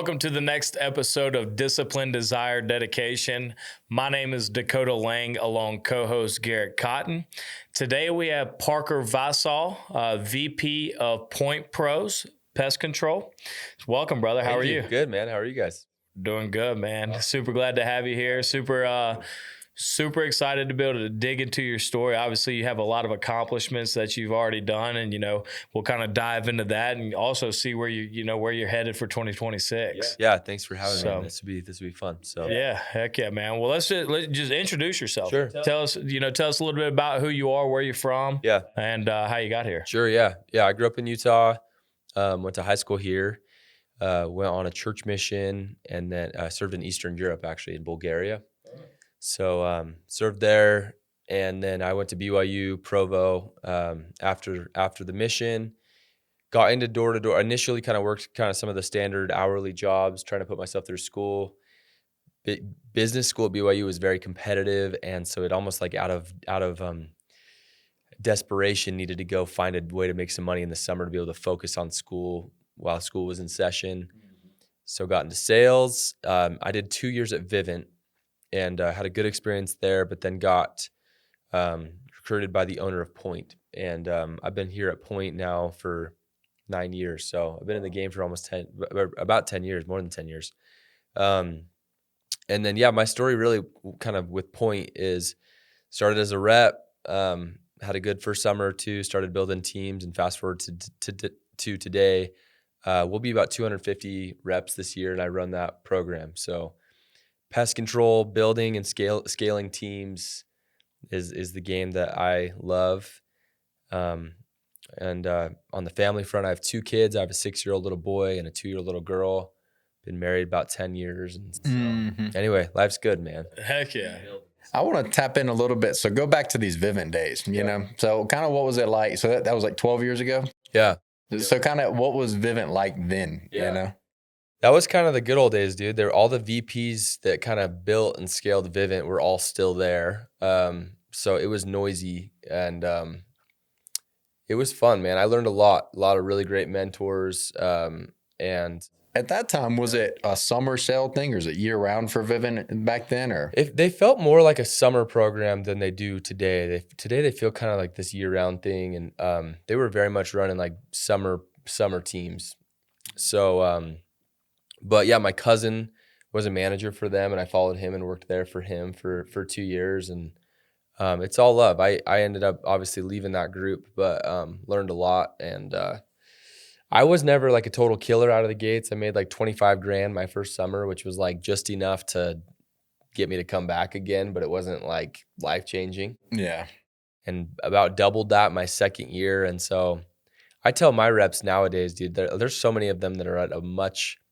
Welcome to the next episode of Discipline, Desire, Dedication. My name is Dakota Lang, along co-host Garrett Cotton. Today we have Parker Vassau, VP of Pointe Pros, Pest Control. Welcome, brother. How are you? Good, man. How are you guys? Doing good, man. Super glad to have you here. Super excited to be able to dig into your story. Obviously, you have a lot of accomplishments that you've already done, and we'll kind of dive into that and also see where where you're headed for 2026. Yeah. Thanks for having me. This will be fun. So yeah, heck yeah, man. Well, let's just introduce yourself. Sure. Tell us a little bit about who you are, where you're from, and how you got here. Sure. Yeah. I grew up in Utah. Went to high school here. Went on a church mission, and then served in Eastern Europe, actually in Bulgaria. So served there, and then I went to BYU Provo after the mission. Got into door-to-door. Initially kind of worked some of the standard hourly jobs, trying to put myself through school. Business school at BYU was very competitive, and so it almost like out of desperation needed to go find a way to make some money in the summer to be able to focus on school while school was in session. So got into sales. I did 2 years at Vivint. And had a good experience there, but then got recruited by the owner of Pointe. And I've been here at Pointe now for 9 years. So I've been in the game for about 10 years, more than 10 years. And then, my story really kind of with Pointe is started as a rep, had a good first summer or two, started building teams, and fast forward to today, we'll be about 250 reps this year, and I run that program. So pest control, building and scaling teams is the game that I love. And on the family front, I have 2 kids. I have a 6-year-old little boy and a 2-year-old little girl. Been married about 10 years. And so, anyway, life's good, man. Heck yeah. I want to tap in a little bit. So go back to these Vivint days, you know? So kind of what was it like? So that was like 12 years ago? Yeah. So kind of what was Vivint like then, you know? That was kind of the good old days, dude. There were all the VPs that kind of built and scaled Vivint were all still there. So it was noisy, and it was fun, man. I learned a lot of really great mentors. And at that time, was it a summer sale thing, or is it year round for Vivint back then? Or if they felt more like a summer program than they do today. Today they feel kind of like this year round thing, and they were very much running like summer teams. So but yeah, my cousin was a manager for them, and I followed him and worked there for him for 2 years. And it's all love. I ended up obviously leaving that group, but learned a lot. And I was never like a total killer out of the gates. I made like 25 grand my first summer, which was like just enough to get me to come back again, but it wasn't like life changing. Yeah. And about doubled that my second year. And so I tell my reps nowadays, dude, there's so many of them that are at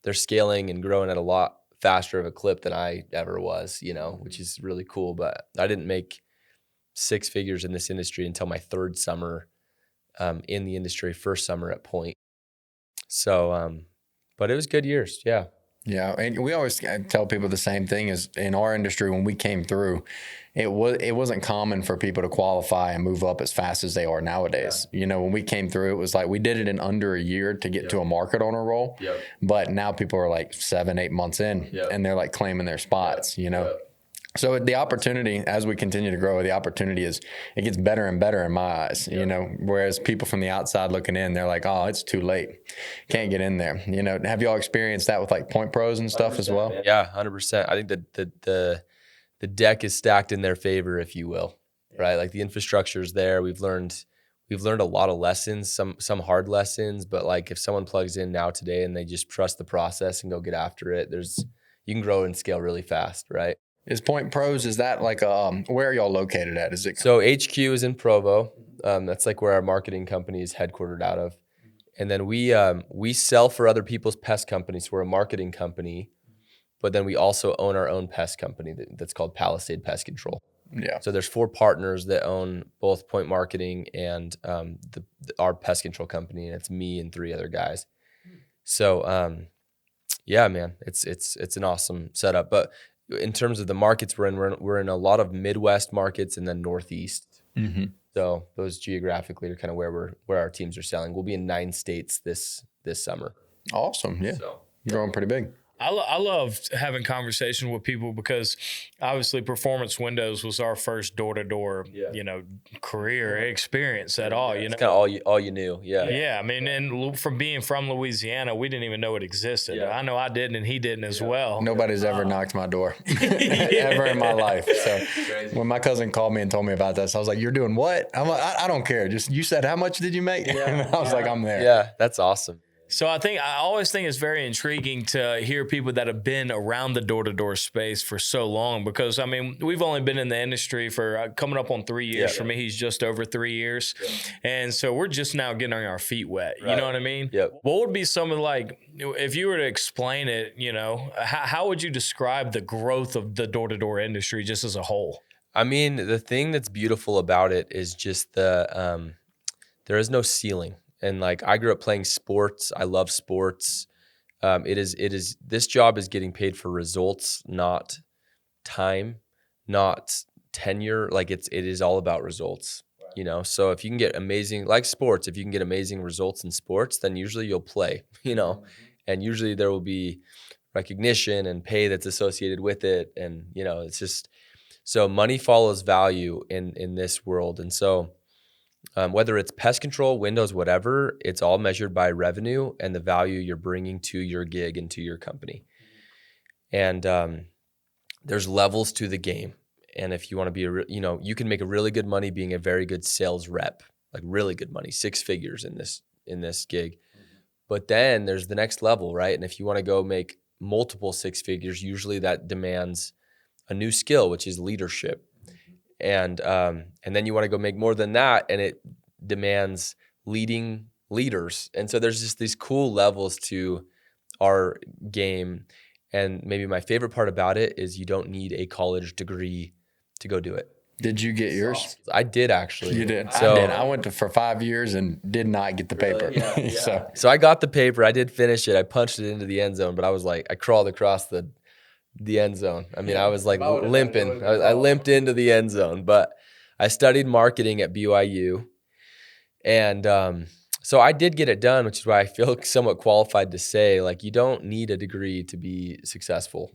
they're scaling and growing at a lot faster of a clip than I ever was, which is really cool. But I didn't make 6 figures in this industry until my 3rd summer in the industry, first summer at Pointe. So, but it was good years. Yeah. Yeah, and we always tell people the same thing is in our industry when we came through, it wasn't common for people to qualify and move up as fast as they are nowadays. Yeah. When we came through, it was like we did it in under a year to get to a market owner role. Yep. But now people are like 7-8 months in, and they're like claiming their spots. Yep. So the opportunity, as we continue to grow, the opportunity it gets better and better in my eyes, whereas people from the outside looking in, they're like, oh, it's too late. Can't get in there. Have y'all experienced that with like Pointe Pros and stuff as well? Yeah, 100%. I think that the deck is stacked in their favor, if you will, right? Like the infrastructure is there. We've learned a lot of lessons, some hard lessons, but like if someone plugs in now today and they just trust the process and go get after it, you can grow and scale really fast, right? Is Pointe Pros, is that like where are y'all located at? Is it So HQ is in Provo. That's like where our marketing company is headquartered out of. And then we sell for other people's pest companies. We're a marketing company, but then we also own our own pest company that's called Palisade Pest Control. Yeah. So there's 4 partners that own both Pointe Marketing and our pest control company, and it's me and 3 other guys. So yeah, man, it's an awesome setup. But in terms of the markets we're in a lot of Midwest markets and then Northeast. Mm-hmm. So those geographically are kind of where our teams are selling. We'll be in 9 states this summer. Awesome. Yeah. Growing pretty big. I love having conversations with people because obviously Performance Windows was our first door-to-door, career experience at all. It's kind of all you knew. Yeah. Yeah, I mean, and from being from Louisiana, we didn't even know it existed. Yeah. I know I didn't, and he didn't as well. Nobody's ever knocked my door ever in my life. So when my cousin called me and told me about this, I was like, "You're doing what?" I'm like, "I don't care. Just you said how much did you make?" And I was like, "I'm there." Yeah, that's awesome. So I always think it's very intriguing to hear people that have been around the door-to-door space for so long, because I mean, we've only been in the industry for coming up on 3 years. For me, he's just over 3 years. And so we're just now getting our feet wet. You know what I mean? Yep. What would be some of, like, if you were to explain it, how would you describe the growth of the door-to-door industry just as a whole? I mean, the thing that's beautiful about it is just there is no ceiling. And like, I grew up playing sports. I love sports. This job is getting paid for results, not time, not tenure. Like it is all about results, So if you can get amazing, like sports, if you can get amazing results in sports, then usually you'll play, and usually there will be recognition and pay that's associated with it. And, it's just, so money follows value in this world. And so, whether it's pest control, windows, whatever, it's all measured by revenue and the value you're bringing to your gig and to your company. And there's levels to the game. And if you want to be you can make a really good money being a very good sales rep, like really good money, 6 figures in this gig. But then there's the next level, right? And if you want to go make multiple 6 figures, usually that demands a new skill, which is leadership. And then you want to go make more than that, and it demands leading leaders. And so there's just these cool levels to our game. And maybe my favorite part about it is you don't need a college degree to go do it. Did you get yours? I did, actually. You did. So, I did. I went for 5 years and did not get the paper. Yeah. So I got the paper. I did finish it. I punched it into the end zone, but I was like, I crawled across the end zone. I mean, I was like limping. I limped into the end zone, but I studied marketing at BYU. And so I did get it done, which is why I feel somewhat qualified to say, like, you don't need a degree to be successful.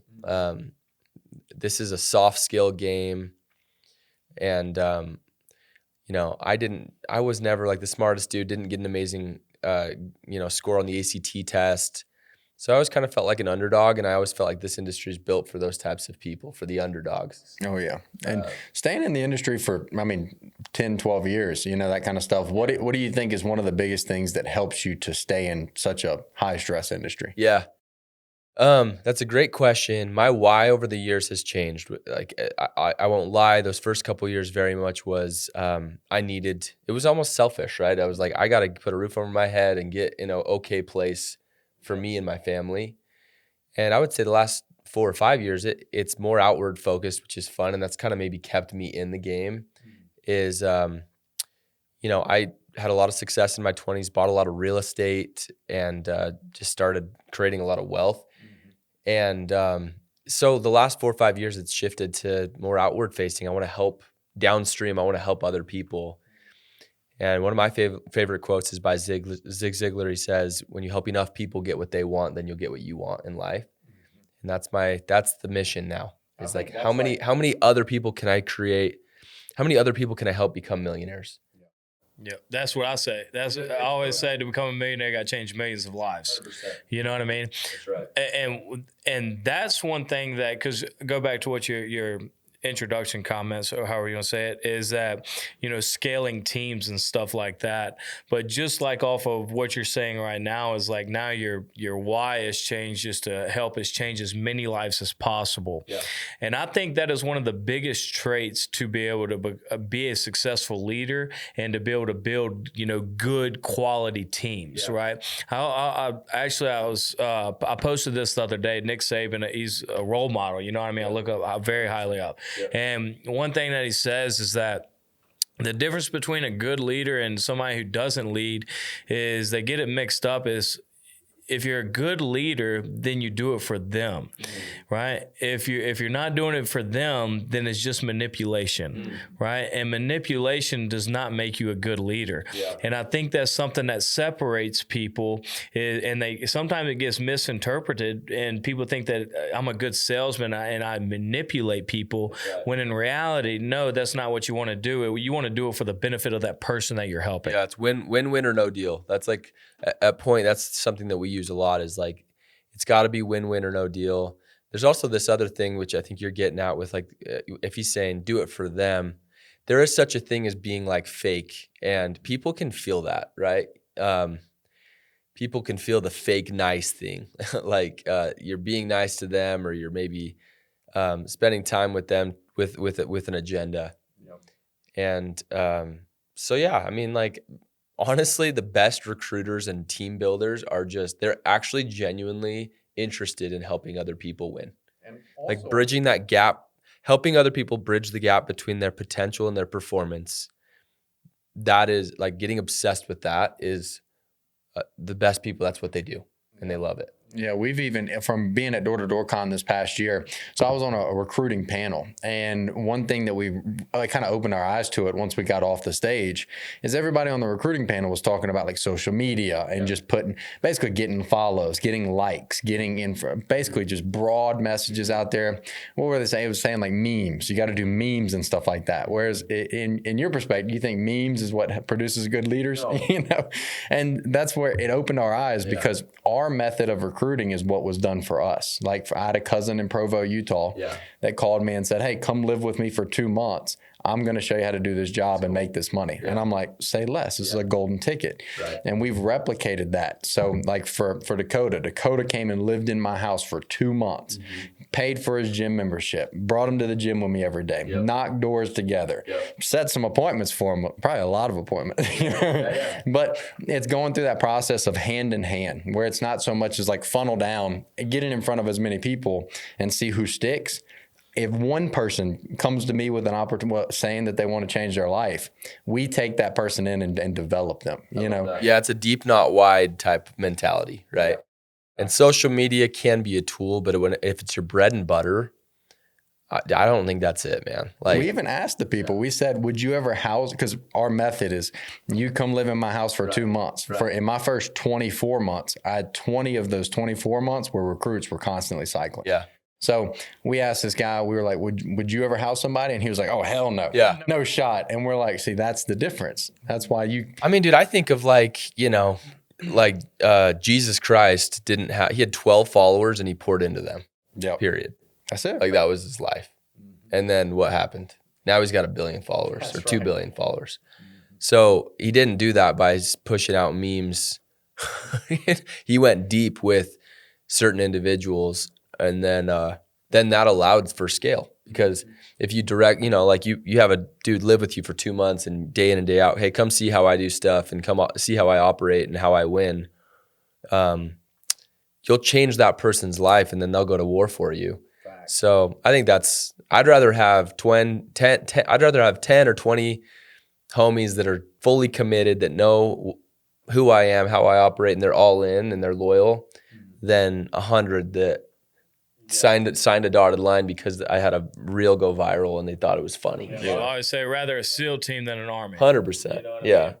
This is a soft skill game. And, I was never like the smartest dude, didn't get an amazing, score on the ACT test. So I always kind of felt like an underdog, and I always felt like this industry is built for those types of people, for the underdogs. Oh, yeah. And staying in the industry for, 10, 12 years, that kind of stuff. What do you think is one of the biggest things that helps you to stay in such a high-stress industry? Yeah. That's a great question. My why over the years has changed. Like, I won't lie, those first couple of years very much was it was almost selfish, right? I was like, I got to put a roof over my head and get in an okay place for me and my family. And I would say the last 4 or 5 years, it's more outward focused, which is fun. And that's kind of maybe kept me in the game is, I had a lot of success in my 20s, bought a lot of real estate, and just started creating a lot of wealth. And so the last 4 or 5 years, it's shifted to more outward facing. I want to help downstream. I want to help other people. And one of my favorite quotes is by Zig Ziglar. He says, when you help enough people get what they want, then you'll get what you want in life. And that's the mission now. It's like, how many other people can I create? How many other people can I help become millionaires? Yeah, that's what I say. I always say, to become a millionaire, you got to change millions of lives. 100%. You know what I mean? That's right. And that's one thing that, because go back to what your introduction comments, or however you want to say it, is that, scaling teams and stuff like that. But just like off of what you're saying right now is like, now your why has changed just to help us change as many lives as possible. Yeah. And I think that is one of the biggest traits to be able to be a successful leader and to be able to build, good quality teams, right? I posted this the other day. Nick Saban, he's a role model. You know what I mean? I look up very highly up. Yeah. And one thing that he says is that the difference between a good leader and somebody who doesn't lead is they get it mixed up if you're a good leader, then you do it for them, right? If you're not doing it for them, then it's just manipulation, right? And manipulation does not make you a good leader. Yeah. And I think that's something that separates people, and they sometimes it gets misinterpreted, and people think that I'm a good salesman and I manipulate people, when in reality, no, that's not what you want to do. You want to do it for the benefit of that person that you're helping. Yeah, it's win-win or no deal. That's like a point. That's something that we use a lot, is like, it's got to be win-win or no deal. There's also this other thing, which I think you're getting at with, like, if he's saying do it for them, there is such a thing as being like fake, and people can feel that, right? People can feel the fake nice thing, like you're being nice to them, or you're maybe spending time with them with an agenda. Yep. And so yeah, I mean, like, honestly, the best recruiters and team builders are they're actually genuinely interested in helping other people win. And also, like, bridging that gap, helping other people bridge the gap between their potential and their performance. That is, like, getting obsessed with that is the best people. That's what they do, and they love it. Yeah, we've even, from being at Door-to-Door Con this past year, so I was on a recruiting panel, and one thing that we kind of opened our eyes to it once we got off the stage is everybody on the recruiting panel was talking about, like, social media and just basically getting follows, getting likes, getting info, basically just broad messages out there. What were they saying? It was saying, like, memes. You got to do memes and stuff like that. Whereas in your perspective, you think memes is what produces good leaders? No. You know, and that's where it opened our eyes, because our method of recruiting is what was done for us. Like, I had a cousin in Provo, Utah, that called me and said, hey, come live with me for 2 months. I'm going to show you how to do this job and make this money. And I'm like, say less. This is a golden ticket. Right. And we've replicated that. So, like, for Dakota came and lived in my house for 2 months, paid for his gym membership, brought him to the gym with me every day, knocked doors together, set some appointments for him, probably a lot of appointments. But it's going through that process of hand in hand, where it's not so much as like funnel down, getting in front of as many people and see who sticks. If one person comes to me with an opportunity, saying that they want to change their life, we take that person in and develop them, you know? Yeah, it's a deep, not wide type mentality, right? And social media can be a tool, but if it's your bread and butter, I don't think that's it, man. Like, we even asked the people, we said, would you ever house, because our method is, you come live in my house for 2 months. In my first 24 months, I had 20 of those 24 months where recruits were constantly cycling. Yeah. So we asked this guy, we were like, would you ever house somebody? And he was like, oh, hell no. Yeah. No shot. And we're like, see, that's the difference. That's why I mean, dude, I think of, like, you know, like Jesus Christ he had 12 followers and he poured into them. Yeah. Period. That's it. Like, that was his life. And then what happened? Now he's got 1 billion followers, or 2 billion followers. So he didn't do that by pushing out memes. He went deep with certain individuals. And then that allowed for scale, because if you direct, you know, like you have a dude live with you for 2 months and day in and day out, hey, come see how I do stuff and come see how I operate and how I win. You'll change that person's life, and then they'll go to war for you. Fact. So I think I'd rather have 10 or 20 homies that are fully committed, that know who I am, how I operate, and they're all in and they're loyal, than 100 that signed a dotted line because I had a reel go viral and they thought it was funny. Yeah. I always say rather a SEAL team than an Army. 100%. You know what I mean?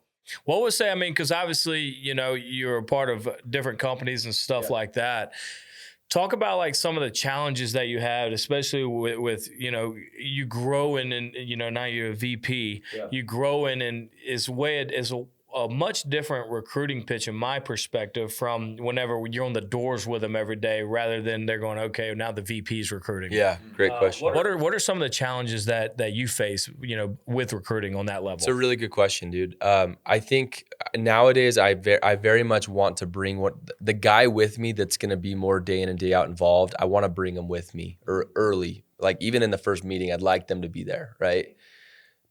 What would say, I mean, because obviously, you know, you're a part of different companies and stuff like that. Talk about, like, some of the challenges that you had, especially with you know, you growing and, you know, now you're a VP, you growing, and is a much different recruiting pitch in my perspective from whenever you're on the doors with them every day, rather than they're going, okay, now the VP's recruiting. Yeah, great question. What are some of the challenges that you face, you know, with recruiting on that level? It's a really good question, dude. I think nowadays I very much want to bring the guy with me that's going to be more day in and day out involved. I want to bring him with me early, like even in the first meeting. I'd like them to be there, right?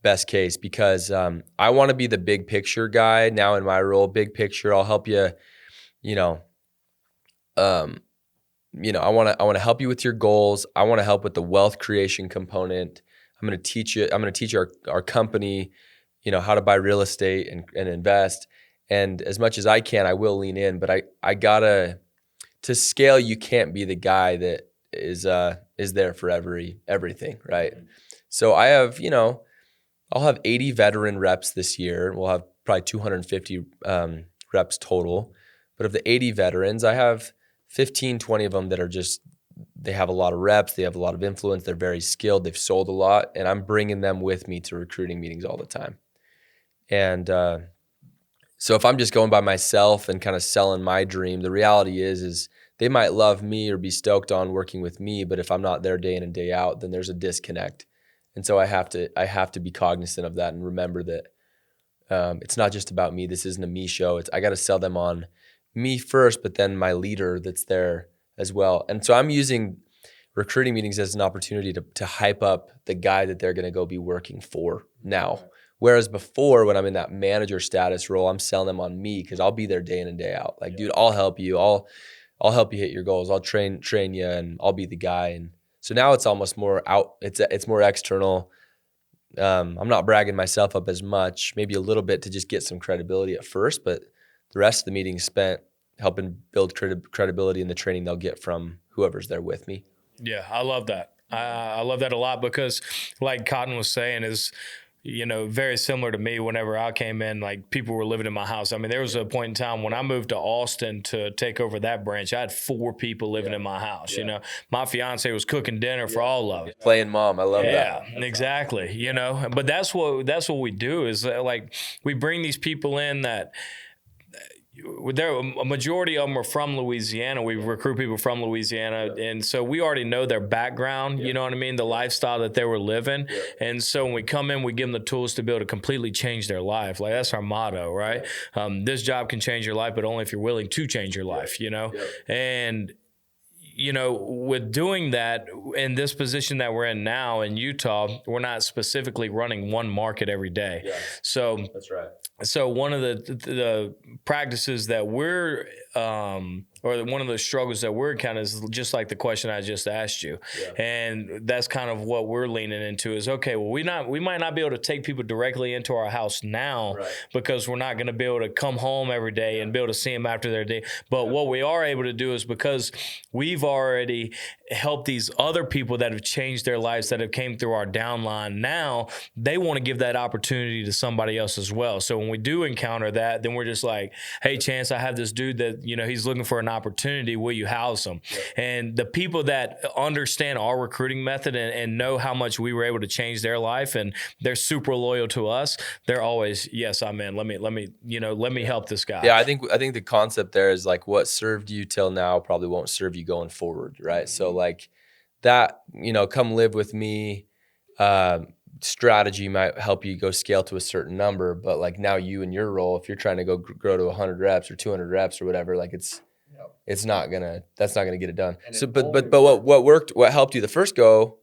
Best case, because I want to be the big picture guy now in my role. Big picture, I'll help you. I want to help you with your goals. I want to help with the wealth creation component. I'm going to teach you. I'm going to teach our company, you know, how to buy real estate and invest. And as much as I can, I will lean in. But I gotta to scale, you can't be the guy that is there for everything, right? So I have, I'll have 80 veteran reps this year. We'll have probably 250 reps total. But of the 80 veterans, I have 15, 20 of them that are they have a lot of reps. They have a lot of influence. They're very skilled. They've sold a lot. And I'm bringing them with me to recruiting meetings all the time. And so if I'm just going by myself and kind of selling my dream, the reality is they might love me or be stoked on working with me. But if I'm not there day in and day out, then there's a disconnect. And so I have to be cognizant of that and remember that it's not just about me. This isn't a me show. I got to sell them on me first, but then my leader that's there as well. And so I'm using recruiting meetings as an opportunity to hype up the guy that they're going to go be working for now. Whereas before, when I'm in that manager status role, I'm selling them on me because I'll be there day in and day out. Like, dude, I'll help you. I'll help you hit your goals. I'll train you, and I'll be the guy. And so now it's almost more out. It's more external. I'm not bragging myself up as much, maybe a little bit to just get some credibility at first, but the rest of the meeting is spent helping build credibility in the training they'll get from whoever's there with me. Yeah, I love that. I love that a lot because, like Cotton was saying, is very similar to me. Whenever I came in, like, people were living in my house. I mean, there was a point in time when I moved to Austin to take over that branch, I had 4 people living in my house. My fiance was cooking dinner for all of it. Playing mom, I love that. Yeah, exactly. But that's what we do is like we bring these people in that. A majority of them are from Louisiana. We recruit people from Louisiana, and so we already know their background. You know what I mean? The lifestyle that they were living, and so when we come in, we give them the tools to be able to completely change their life. Like, that's our motto, right? This job can change your life, but only if you're willing to change your life. And with doing that, in this position that we're in now in Utah, we're not specifically running one market every day. Yeah. So That's right. So one of the practices that we're, or one of the struggles that we're kind of is just like the question I just asked you. Yeah. And that's kind of what we're leaning into is, okay, well, we might not be able to take people directly into our house now, right, because we're not going to be able to come home every day and be able to see them after their day. But what we are able to do is, because we've already helped these other people that have changed their lives, that have came through our downline, now they want to give that opportunity to somebody else as well. So when we do encounter that, then we're just like, hey, Chance, I have this dude that, he's looking for an opportunity. Will you house him? Yep. And the people that understand our recruiting method and know how much we were able to change their life, and they're super loyal to us, they're always, yes, I'm in. Let me help this guy. Yeah, I think the concept there is like, what served you till now probably won't serve you going forward, right? Mm-hmm. So like that, come live with me. Strategy might help you go scale to a certain number, but like now you in your role, if you're trying to go grow to 100 reps or 200 reps or whatever, like that's not gonna get it done. And so, but what worked, what helped you the first go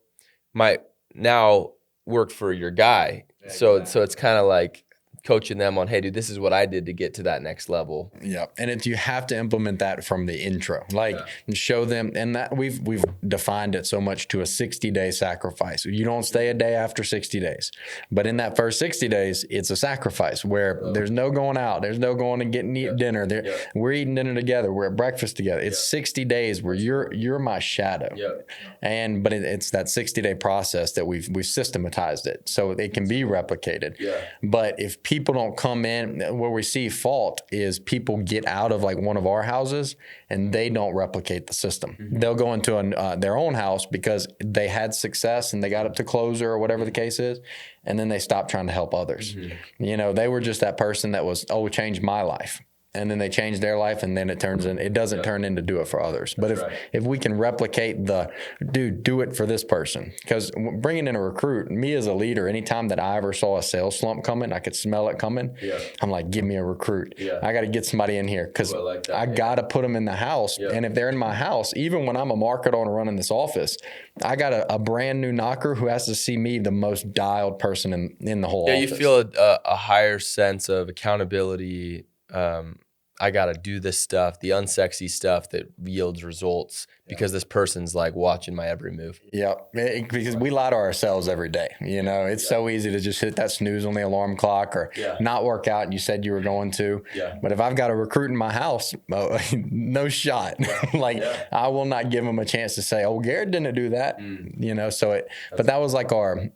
might now work for your guy. Yeah, so it's kind of like coaching them on, hey, dude, this is what I did to get to that next level. Yeah, and you have to implement that from the intro, show them, and that we've defined it so much to a 60-day sacrifice. You don't stay a day after 60 days, but in that first 60 days, it's a sacrifice where there's no going out, there's no going and getting dinner. We're eating dinner together, we're at breakfast together. It's 60 days where you're my shadow, but it's that 60-day process that we've systematized it so it can be replicated. But if people don't come in, where we see fault is people get out of like one of our houses and they don't replicate the system. Mm-hmm. They'll go into their own house because they had success and they got up to closer or whatever the case is, and then they stop trying to help others. Mm-hmm. They were just that person that was, it changed my life. And then they change their life, and then it doesn't turn into do it for others. But if we can replicate do it for this person. Because bringing in a recruit, me as a leader, anytime that I ever saw a sales slump coming, I could smell it coming. Yeah. I'm like, give me a recruit. Yeah. I got to get somebody in here because I got to put them in the house. Yeah. And if they're in my house, even when I'm a marketer and running this office, I got a brand new knocker who has to see me the most dialed person in the whole office. Yeah, you feel a higher sense of accountability, I got to do this stuff, the unsexy stuff that yields results because this person's like watching my every move. Yeah, because we lie to ourselves every day. It's so easy to just hit that snooze on the alarm clock or not work out and you said you were going to. Yeah. But if I've got a recruit in my house, no shot. I will not give them a chance to say, "Oh, Garrett didn't do that." But that was like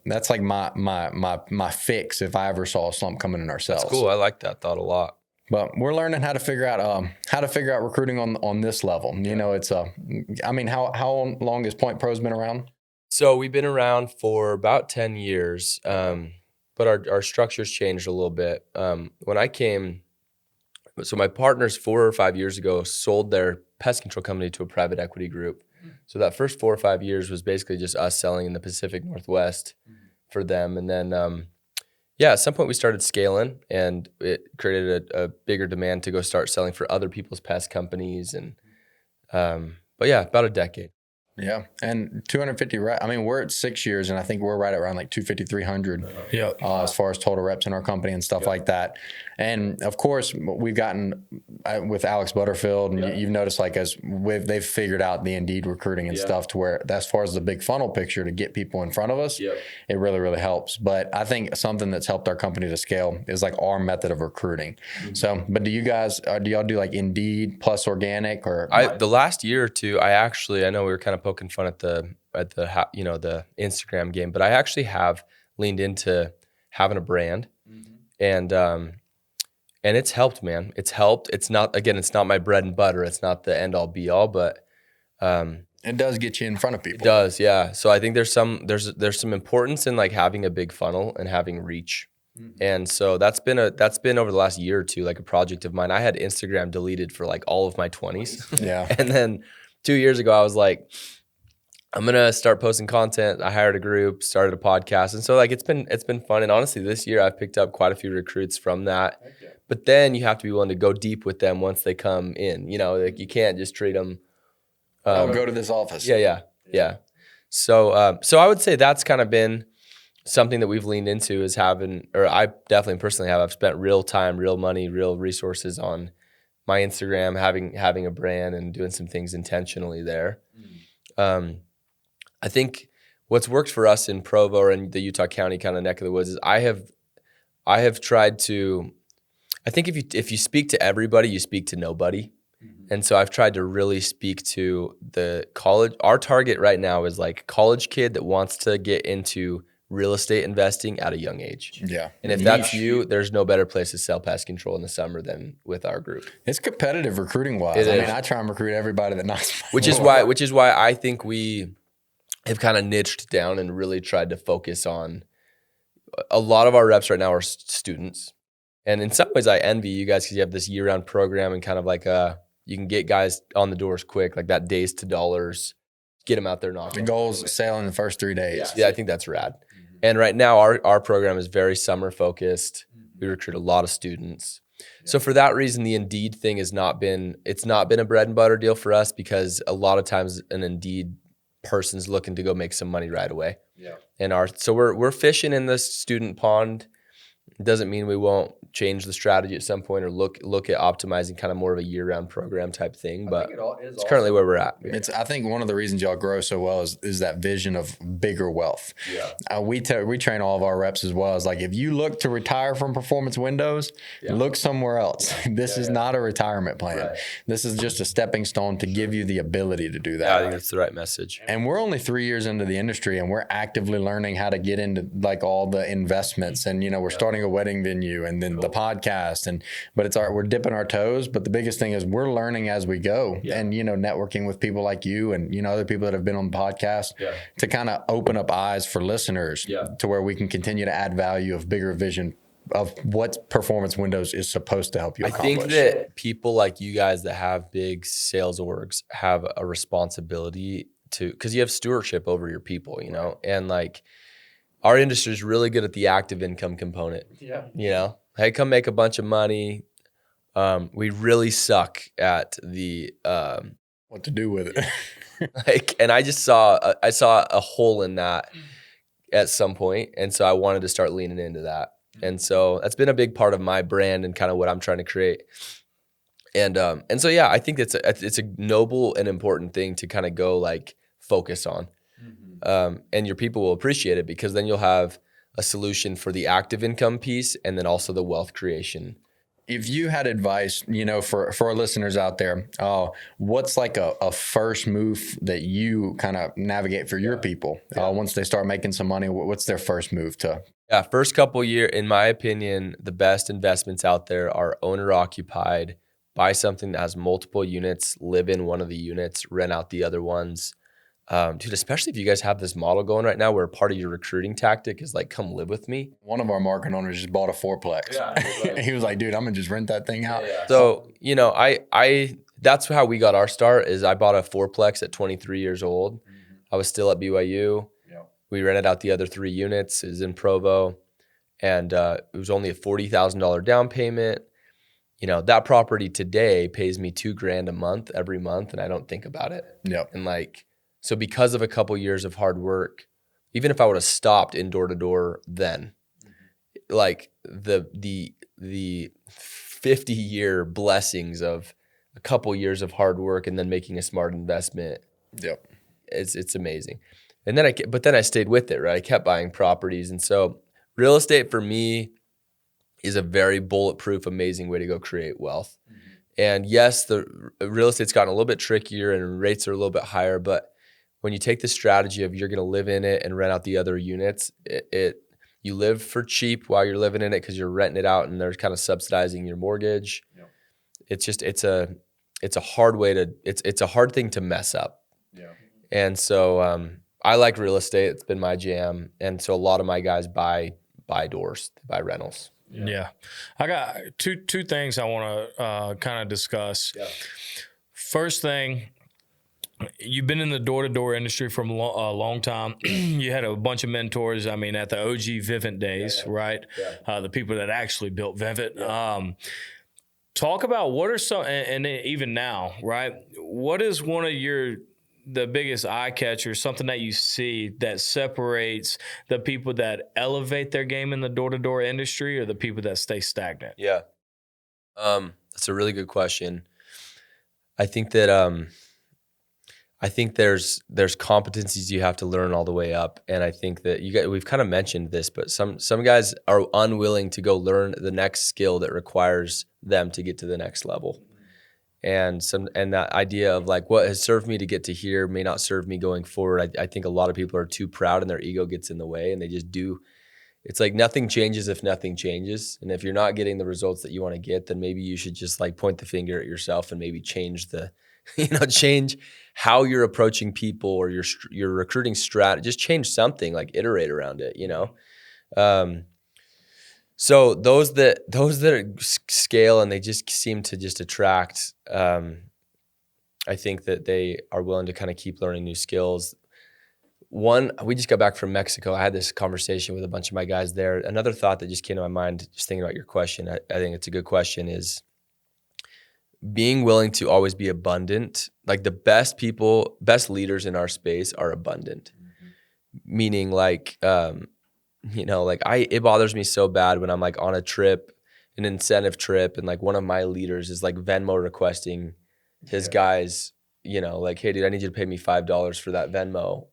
that's like my fix if I ever saw a slump coming in ourselves. That's cool. I like that thought a lot. But we're learning how to figure out recruiting on this level. It's how long has Pointe Pros been around? So we've been around for about 10 years, but our structure's changed a little bit. When I came, so my partners 4 or 5 years ago sold their pest control company to a private equity group. So that first 4 or 5 years was basically just us selling in the Pacific Northwest for them. And then at some point we started scaling and it created a bigger demand to go start selling for other people's pest companies. And, about a decade. Yeah. And 250 reps. I mean, we're at 6 years and I think we're right around like 250, 300 as far as total reps in our company and stuff like that. And of course we've gotten with Alex Butterfield and you've noticed like they've figured out the Indeed recruiting and stuff to where as far as the big funnel picture to get people in front of us, it really, really helps. But I think something that's helped our company to scale is like our method of recruiting. So, but do you guys, do y'all do like Indeed plus organic or? The last year or two, I know we were kind of poking fun at the Instagram game, but I actually have leaned into having a brand and it's helped, man. It's helped. It's not my bread and butter. It's not the end all be all, but it does get you in front of people. It does, yeah. So I think there's some importance in like having a big funnel and having reach. And so that's been over the last year or two, like a project of mine. I had Instagram deleted for like all of my 20s. Yeah. And then 2 years ago, I was like, I'm going to start posting content. I hired a group, started a podcast. And so like, it's been fun. And honestly, this year I've picked up quite a few recruits from that, but then you have to be willing to go deep with them once they come in, like you can't just treat them. Go to this office. Yeah. So I would say that's kind of been something that we've leaned into is I definitely personally have. I've spent real time, real money, real resources on my Instagram, having a brand and doing some things intentionally there. I think what's worked for us in Provo or in the Utah County kind of neck of the woods is I have tried to, I think if you speak to everybody, you speak to nobody. And so I've tried to really speak to the college. Our target right now is like college kid that wants to get into real estate investing at a young age. Yeah. And if that's you, there's no better place to sell pest control in the summer than with our group. It's competitive recruiting wise. I try and recruit everybody that knocks. Which is why I think we have kind of niched down and really tried to focus on a lot of our reps right now are students. And in some ways I envy you guys because you have this year-round program and kind of like you can get guys on the doors quick, like that days to dollars, get them out there knocking. The goal's sailing the first 3 days. Yeah, I think that's rad. And right now our program is very summer focused. We recruit a lot of students. So for that reason, the Indeed thing it's not been a bread and butter deal for us because a lot of times an Indeed person's looking to go make some money right away. Yeah. And so we're fishing in the student pond. It doesn't mean we won't change the strategy at some point or look at optimizing kind of more of a year-round program type thing, but it's currently where we're at. I think one of the reasons y'all grow so well is that vision of bigger wealth. Yeah. We train all of our reps as well as like, if you look to retire from Performance Windows, look somewhere else. This is not a retirement plan. Right. This is just a stepping stone to give you the ability to do that. Yeah, I think that's the right message. And we're only 3 years into the industry and we're actively learning how to get into like all the investments and, we're starting a wedding venue and then the podcast but we're dipping our toes. But the biggest thing is we're learning as we go and, networking with people like you and, other people that have been on the podcast to kind of open up eyes for listeners to where we can continue to add value of bigger vision of what Performance Windows is supposed to help you accomplish. I think that people like you guys that have big sales orgs have a responsibility because you have stewardship over your people, and like, our industry is really good at the active income component. Yeah. Hey, come make a bunch of money. We really suck at the what to do with it. And I saw a hole in that at some point, and so I wanted to start leaning into that. And so that's been a big part of my brand and kind of what I'm trying to create. And so, yeah, I think it's a noble and important thing to kind of go like focus on. And your people will appreciate it because then you'll have a solution for the active income piece and then also the wealth creation. If you had advice, for our listeners out there, what's like a first move that you kind of navigate for your people once they start making some money? What's their first move to? Yeah, first couple year, in my opinion, the best investments out there are owner occupied. Buy something that has multiple units, live in one of the units, rent out the other ones. Dude, especially if you guys have this model going right now where part of your recruiting tactic is like, come live with me. One of our market owners just bought a fourplex. Yeah, he was like, dude, I'm gonna just rent that thing out. Yeah. So, I that's how we got our start is I bought a fourplex at 23 years old. I was still at BYU. Yeah. We rented out the other 3 units. It was in Provo. And it was only a $40,000 down payment. That property today pays me $2,000 a month every month, and I don't think about it. Yep. And so because of a couple years of hard work, even if I would have stopped in door to door then, like the 50-year blessings of a couple years of hard work and then making a smart investment. Yep. It's amazing. And then I stayed with it, right? I kept buying properties. And so real estate for me is a very bulletproof, amazing way to go create wealth. And yes, the real estate's gotten a little bit trickier and rates are a little bit higher, but when you take the strategy of you're going to live in it and rent out the other units, you live for cheap while you're living in it because you're renting it out and they're kind of subsidizing your mortgage. Yep. It's a hard way to it's a hard thing to mess up. Yeah. And so I like real estate. It's been my jam, and so a lot of my guys buy doors, they buy rentals. Yeah. I got two things I want to kind of discuss. Yeah. First thing. You've been in the door-to-door industry for a long time. You had a bunch of mentors. I mean, at the OG Vivint days, right? Yeah. The people that actually built Vivint. Yeah. Talk about what are some, and even now, right? What is one of the biggest eye catchers, something that you see that separates the people that elevate their game in the door-to-door industry or the people that stay stagnant? Yeah. That's a really good question. I think that there's competencies you have to learn all the way up, and I think that we've kind of mentioned this, but some guys are unwilling to go learn the next skill that requires them to get to the next level, and that idea of like what has served me to get to here may not serve me going forward. I think a lot of people are too proud and their ego gets in the way, and they just do. It's like nothing changes if nothing changes, and if you're not getting the results that you want to get, then maybe you should just like point the finger at yourself and maybe change change how you're approaching people or your recruiting strategy. Just change something, like iterate around it, So those that scale and they just seem to just attract, I think that they are willing to kind of keep learning new skills. We just got back from Mexico. I had this conversation with a bunch of my guys there. Another thought that just came to my mind, just thinking about your question, I think it's a good question, is being willing to always be abundant. Like the best leaders in our space are abundant. Meaning like, it bothers me so bad when I'm like on a trip, an incentive trip, and like one of my leaders is like Venmo requesting his guys, like, hey dude, I need you to pay me $5 for that Venmo,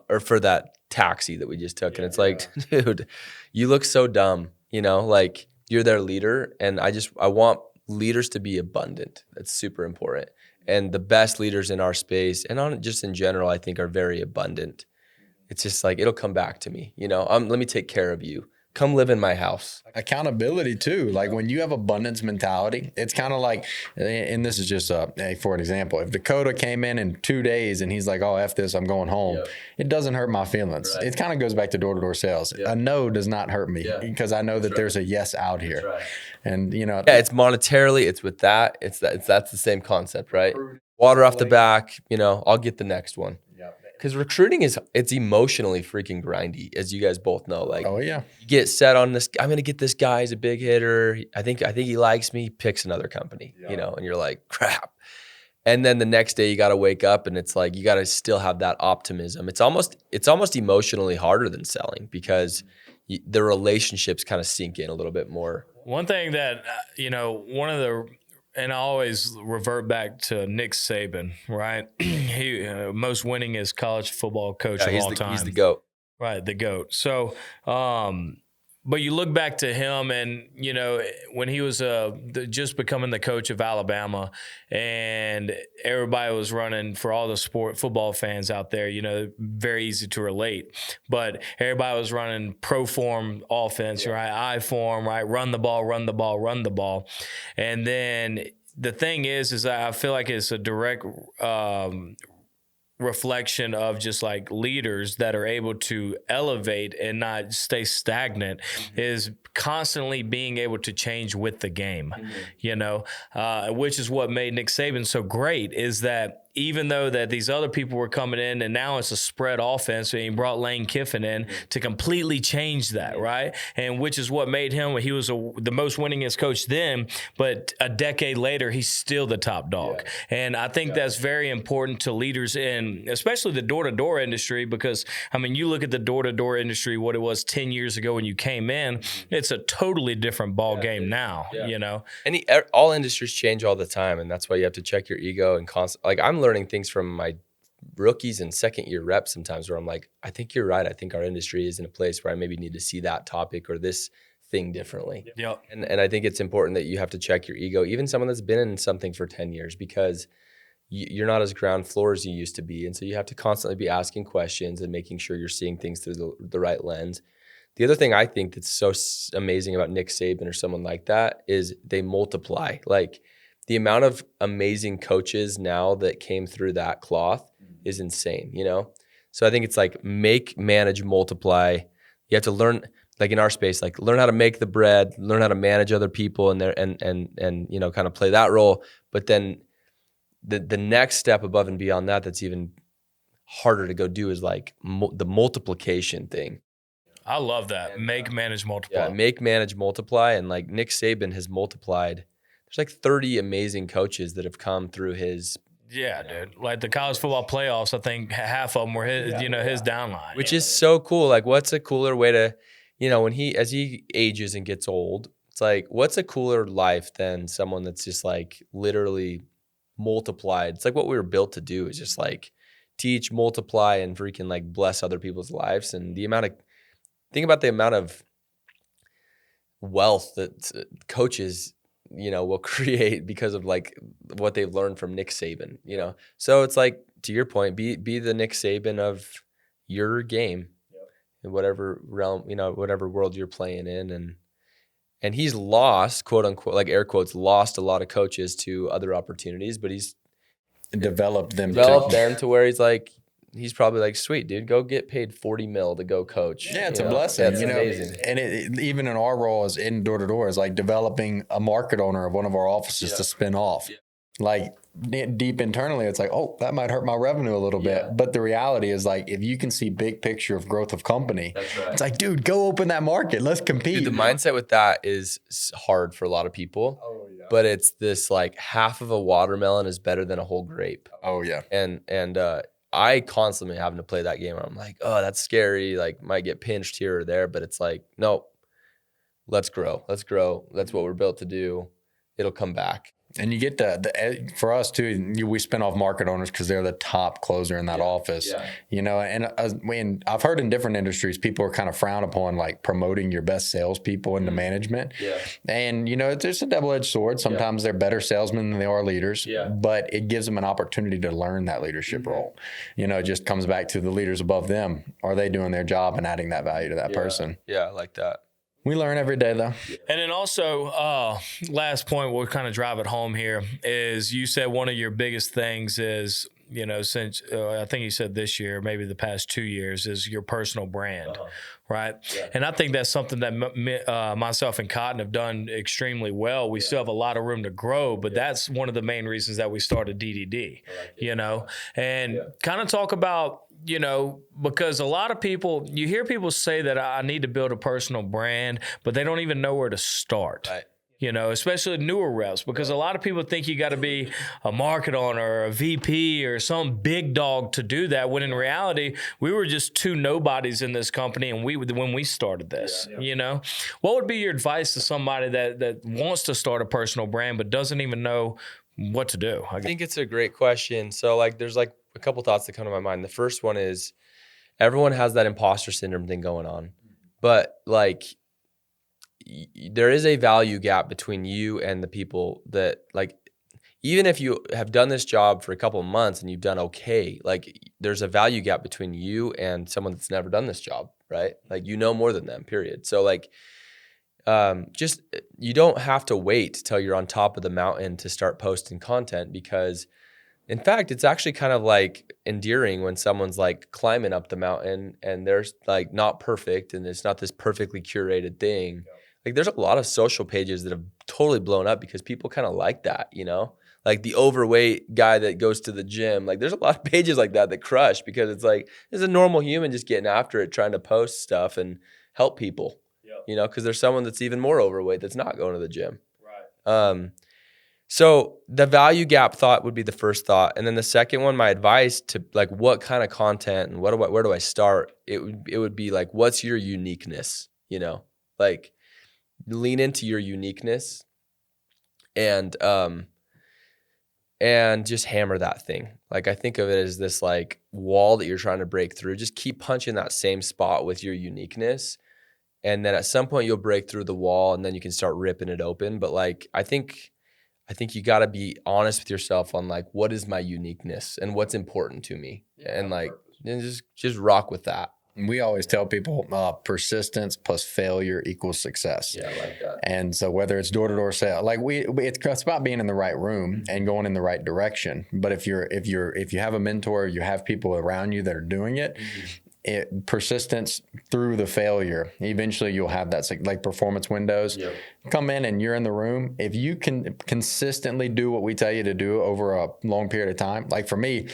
or for that taxi that we just took. And it's like, dude, you look so dumb, like you're their leader. And I want leaders to be abundant. That's super important. And the best leaders in our space and just in general, I think are very abundant. It's just like, it'll come back to me, let me take care of you. Come live in my house. Accountability too. Like when you have abundance mentality, it's kind of like, and this is just for an example, if Dakota came in 2 days and he's like, oh, F this, I'm going home. Yep. It doesn't hurt my feelings. Right. It kind of goes back to door-to-door sales. Yep. A no does not hurt me because I know that there's a yes out here. Right. And it's monetarily, it's with that. That's the same concept, right? Water off the back, I'll get the next one. Because recruiting it's emotionally freaking grindy, as you guys both know. Like, oh yeah, you get set on this. I'm gonna get this guy. He's a big hitter. I think he likes me. Picks another company, and you're like, crap. And then the next day you got to wake up, and it's like you got to still have that optimism. It's almost emotionally harder than selling because the relationships kind of sink in a little bit more. One thing that one of the and I always revert back to Nick Saban, right? He most winningest college football coach of all time. He's the GOAT. Right, the GOAT. So, but you look back to him, and when he was just becoming the coach of Alabama, and everybody was running for all the football fans out there. Very easy to relate. But everybody was running pro form offense, right? I form, right? Run the ball, run the ball, run the ball, and then the thing is I feel like it's a direct reflection of just like leaders that are able to elevate and not stay stagnant is constantly being able to change with the game, which is what made Nick Saban so great, is that even though that these other people were coming in and now it's a spread offense, and he brought Lane Kiffin in to completely change that, right? And which is what made him, he was the most winningest coach then, but a decade later, he's still the top dog. Yeah. And I think that's very important to leaders in, especially the door-to-door industry, because, you look at the door-to-door industry, what it was 10 years ago when you came in, it's a totally different ball game now, And all industries change all the time, and that's why you have to check your ego and like I'm learning things from my rookies and second year reps sometimes where I'm like, I think you're right. I think our industry is in a place where I maybe need to see that topic or this thing differently. Yep. And I think it's important that you have to check your ego, even someone that's been in something for 10 years, because you're not as ground floor as you used to be. And so you have to constantly be asking questions and making sure you're seeing things through the right lens. The other thing I think that's so amazing about Nick Saban or someone like that is they multiply. Like, the amount of amazing coaches now that came through that cloth is insane, So I think it's like make, manage, multiply. You have to learn, like in our space, like learn how to make the bread, learn how to manage other people and kind of play that role. But then the next step above and beyond that, that's even harder to go do, is like the multiplication thing. I love that. Make, manage, multiply. Yeah, make, manage, multiply. And like Nick Saban has multiplied. There's like 30 amazing coaches that have come through his. Yeah, dude. Like the college football playoffs, I think half of them were his, his downline. Which is so cool. Like, what's a cooler way to, as he ages and gets old, it's like, what's a cooler life than someone that's just like literally multiplied? It's like what we were built to do, is just like teach, multiply, and freaking like bless other people's lives. And think about the amount of wealth that coaches will create because of like what they've learned from Nick Saban, So it's like, to your point, be the Nick Saban of your game in whatever realm, whatever world you're playing in. And he's lost, quote unquote, like air quotes, lost a lot of coaches to other opportunities, but he's developed them to where he's probably like, sweet, dude, go get paid $40 million to go coach. Yeah, it's a blessing. That's amazing. And even in our role as in door-to-door is like developing a market owner of one of our offices to spin off. Yeah. Like deep internally, it's like, oh, that might hurt my revenue a little bit. But the reality is like, if you can see big picture of growth of company, it's like, dude, go open that market. Let's compete. Dude, the mindset with that is hard for a lot of people. Oh, yeah. But it's this like half of a watermelon is better than a whole grape. Oh, yeah. And I constantly having to play that game where I'm like, oh, that's scary. Like, might get pinched here or there, but it's like, no, let's grow. Let's grow. That's what we're built to do. It'll come back. And you get for us too, we spin off market owners because they're the top closer in that office, and I've heard in different industries, people are kind of frowned upon like promoting your best salespeople into management. Yeah. And, it's a double-edged sword. Sometimes they're better salesmen than they are leaders, but it gives them an opportunity to learn that leadership role. It just comes back to the leaders above them. Are they doing their job and adding that value to that person? Yeah, I like that. We learn every day, though. And then also, last point, we'll kind of drive it home here, is you said one of your biggest things is, since I think you said this year, maybe the past 2 years, is your personal brand, right? Yeah. And I think that's something that myself and Cotton have done extremely well. We still have a lot of room to grow, but that's one of the main reasons that we started DDD, and kind of talk about, because a lot of people, you hear people say that I need to build a personal brand, but they don't even know where to start. Right. you know, especially newer reps, because a lot of people think you got to be a market owner or a VP or some big dog to do that, when in reality, we were just two nobodies in this company and when we started this, you know. What would be your advice to somebody that wants to start a personal brand but doesn't even know what to do? I think it's a great question. So like there's like a couple thoughts that come to my mind. The first one is everyone has that imposter syndrome thing going on. But like there is a value gap between you and the people that, like, even if you have done this job for a couple of months and you've done okay, like there's a value gap between you and someone that's never done this job, right? Like you know more than them, period. So like just you don't have to wait till you're on top of the mountain to start posting content, because in fact, it's actually kind of like endearing when someone's like climbing up the mountain and they're like not perfect and it's not this perfectly curated thing. Like there's a lot of social pages that have totally blown up because people kind of like that, you know? Like the overweight guy that goes to the gym. Like there's a lot of pages like that crush because it's like there's a normal human just getting after it, trying to post stuff and help people, you know, because there's someone that's even more overweight that's not going to the gym. Right. So the value gap thought would be the first thought. And then the second one, my advice to like what kind of content and where do I start? It would be like, what's your uniqueness, you know? Like lean into your uniqueness and just hammer that thing. Like I think of it as this like wall that you're trying to break through. Just keep punching that same spot with your uniqueness. And then at some point you'll break through the wall and then you can start ripping it open. But like, I think you got to be honest with yourself on like, what is my uniqueness and what's important to me? And like, and just rock with that. We always tell people persistence plus failure equals success. Yeah, I like that. And so whether it's door-to-door sale, like it's about being in the right room and going in the right direction. But if you have a mentor, you have people around you that are doing it, persistence through the failure, eventually you'll have that, like performance windows. Yep. Come in and you're in the room. If you can consistently do what we tell you to do over a long period of time, like for me,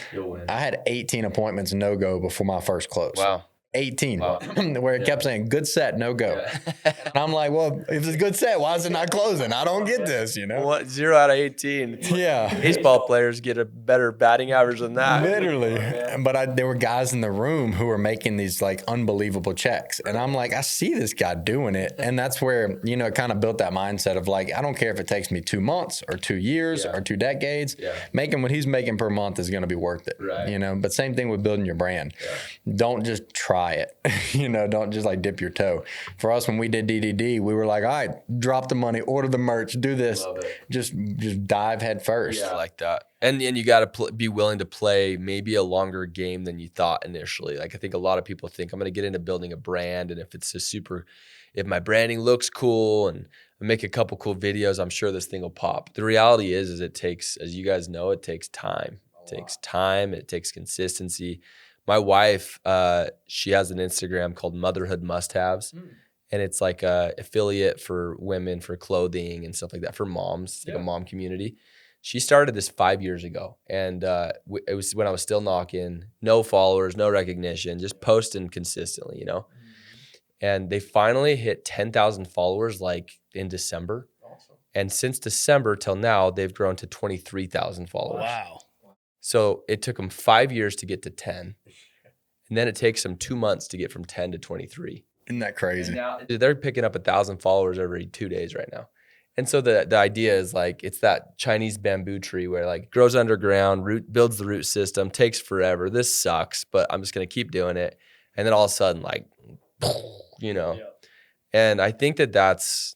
I had 18 appointments no-go before my first close. Wow. 18, where it kept saying good set, no go. And I'm like, well, if it's a good set, why is it not closing? I don't get this, you know? What, 0 out of 18? Yeah. Baseball players get a better batting average than that. Literally. But there were guys in the room who were making these like unbelievable checks. And I'm like, I see this guy doing it. And that's where, you know, it kind of built that mindset of like, I don't care if it takes me 2 months or 2 years or 2 decades. Yeah. Making what he's making per month is going to be worth it, you know? But same thing with building your brand. Yeah. Don't just try it. You know, don't just like dip your toe. For us, when we did DDD, we were like, all right, drop the money, order the merch, do this, just dive head first. Yeah, I like that. And you got to be willing to play maybe a longer game than you thought initially. Like I think a lot of people think I'm going to get into building a brand, and if my branding looks cool and I make a couple cool videos, I'm sure this thing will pop. The reality is it takes, as you guys know, it takes time. It takes time. It takes consistency. My wife, she has an Instagram called Motherhood Must-Haves, and it's like a affiliate for women for clothing and stuff like that for moms. It's like a mom community. She started this 5 years ago, and it was when I was still knocking, no followers, no recognition, just posting consistently, you know. And they finally hit 10,000 followers like in December. Awesome. And since December till now, they've grown to 23,000 followers. Wow. So it took them 5 years to get to 10. And then it takes them 2 months to get from 10 to 23. Isn't that crazy? Now, they're picking up 1,000 followers every 2 days right now. And so the idea is like, it's that Chinese bamboo tree where like grows underground, builds the root system, takes forever. This sucks, but I'm just going to keep doing it. And then all of a sudden, like, you know, and I think that's,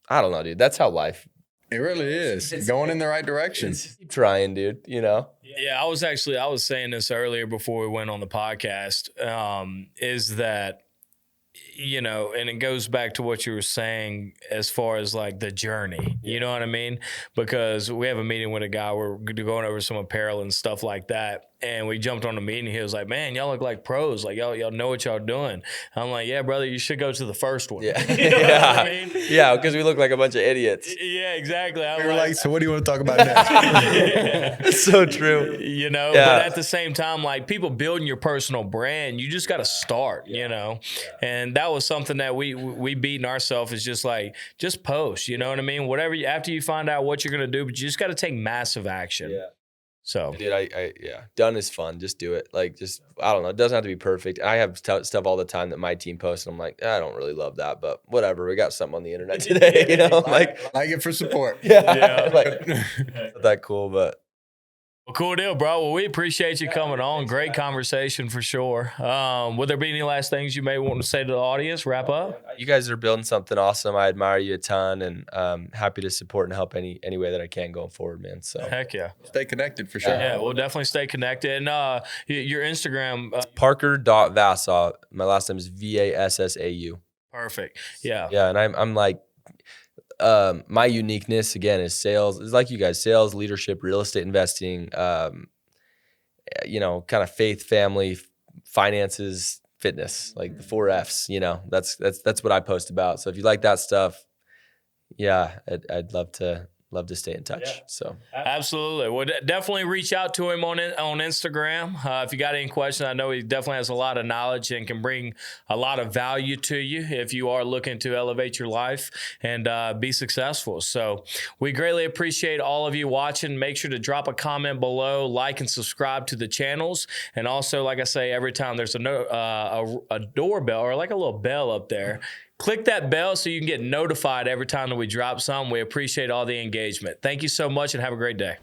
I don't know, dude, that's how life. It really is. It's going in the right direction. Keep trying, dude, you know? Yeah, I was saying this earlier before we went on the podcast, is that, you know, and it goes back to what you were saying as far as like the journey, you know what I mean? Because we have a meeting with a guy, we're going over some apparel and stuff like that. And we jumped on the meeting. He was like, man, y'all look like pros. Like, y'all know what y'all doing. I'm like, yeah, brother, you should go to the first one. Yeah. You know yeah. what I mean? Yeah, because we look like a bunch of idiots. Yeah, exactly. I'm We were like, so what do you want to talk about next? It's so true. You know, Yeah. but at the same time, like people building your personal brand, you just got to start, you know, and that was something that we beating ourselves is just like, just post, you know what I mean? Whatever, after you find out what you're going to do, but you just got to take massive action. Yeah. So, Dude, yeah, done is fun. Just do it. Like, just, I don't know. It doesn't have to be perfect. I have stuff all the time that my team posts, and I'm like, I don't really love that, but whatever. We got something on the internet today, you know? I'm like, I get for support. yeah. Like, not that cool, but. well, cool deal, bro. Well, we appreciate you coming on. Great conversation for sure. Would there be any last things you may want to say to the audience? Wrap up? You guys are building something awesome. I admire you a ton, and happy to support and help any way that I can going forward, man. So Heck yeah. Stay connected for sure. Yeah, we'll definitely stay connected. And your Instagram, Parker.Vassau. My last name is Vassau. perfect. Yeah. Yeah, and I'm like, my uniqueness again is sales. It's like you guys, sales, leadership, real estate investing, you know, kind of faith, family, finances, fitness, like the 4 Fs, you know, that's what I post about. So if you like that stuff, yeah, I'd love to stay in touch. Yeah. So Absolutely. Well, definitely reach out to him on Instagram. If you got any questions, I know he definitely has a lot of knowledge and can bring a lot of value to you if you are looking to elevate your life and be successful. So we greatly appreciate all of you watching. Make sure to drop a comment below, like and subscribe to the channels. And also, like I say, every time there's a doorbell or like a little bell up there, click that bell so you can get notified every time that we drop something. We appreciate all the engagement. Thank you so much and have a great day.